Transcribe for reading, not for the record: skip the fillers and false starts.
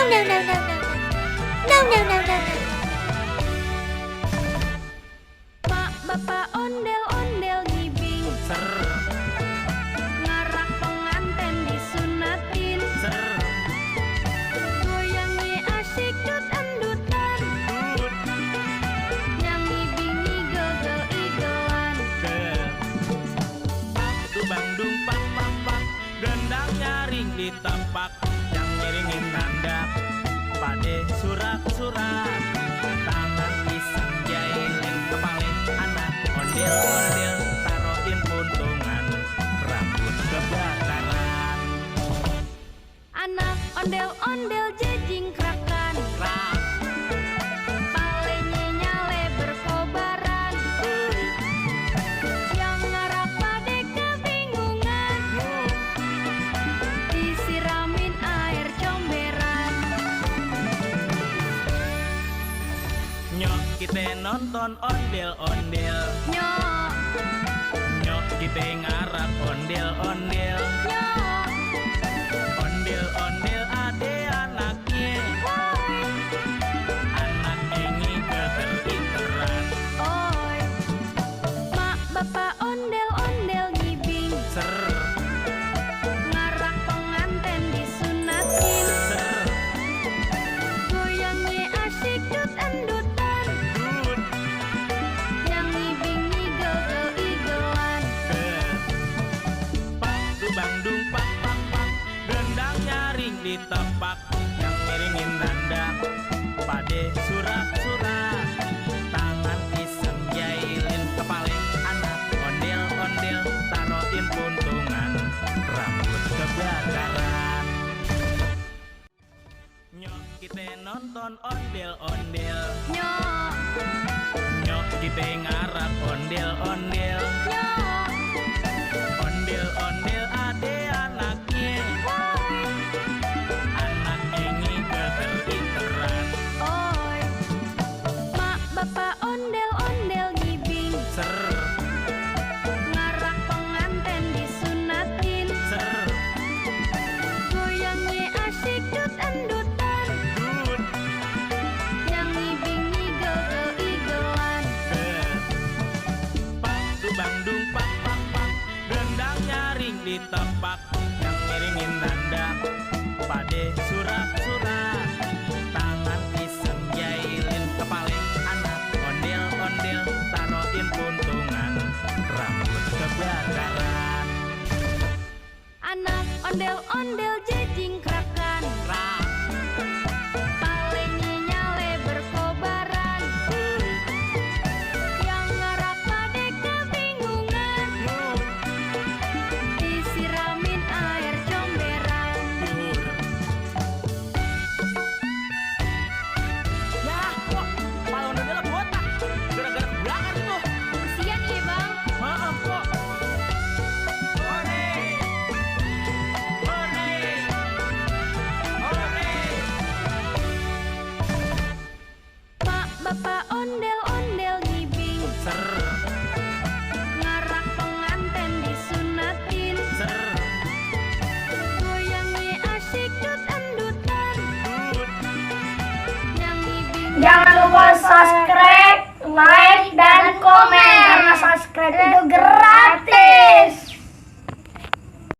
no, no, no, no, no. No, no, no, no, no. Mak bapak ondel-ondel ngibing Ser, ngarak penganten disunatin ser, goyangnya asyik dut endutan dut, yang ngibing igel-igelan del. Tubang dung pak pak pak, gendang nyaring di tempat yang ngiringin tanda. Pade surak-surak, tangan iseng jailin kepalin anak ondel-ondel taroin puntungan, rambut kebakaran. anak ondel-ondel jejing krakan Rak, palenya nyale berkobaran yang ngarap pade kebingungan disiramin air comberan nyok kita nonton ondel-ondel, nyok nyok kita ngarap ondel-ondel, nyok ondel-ondel ade anaknya, anak ini keter-iteran. oi mak bapak ondel-ondel ngibing Ser, ngarak penganten disunatin ser, goyangnya asyik dut endutan dut, yang ngibing igel-igelan del. Pak tubang dung pak pak pak, gendang nyaring di tempat yang miringin dandak. Pade surak-surak, tangan iseng jailin kepalin anak ondel-ondel taroin puntungan, rambut kebakaran. Nyok kita nonton ondel-ondel, nyok nyok kita ngarap ondel-ondel, nyok ondel-ondel ade anaknya, anak ini keter-iteran. oi mak bapak ondel-ondel ngibing Ser, ngarak penganten disunatin ser, goyangnya asyik dut endutan dut, yang ngibing igel-igelan del. Pak tubang dung pak pak pak, gendang nyaring di tempat yang miringin dandak. Pade surak-surak, tangan iseng jailin kepalin anak ondel-ondel taroin puntungan, rambut kebakaran. anak ondel-ondel jejing krakan Rak, palenya nyale berkobaran yang ngarap pade kebingungan disiramin air comberan dur. Yah, kok kepala ondel-ondel botak? Gara-gara kebakar tuh. kesian ya bang Maaf kok. Hore, hore, hore. mak bapak ondel-ondel ngibing Ser, ngarak penganten disunatin ser, goyangnya asyik dut endutan dut. yang ngibing Jangan lupa subscribe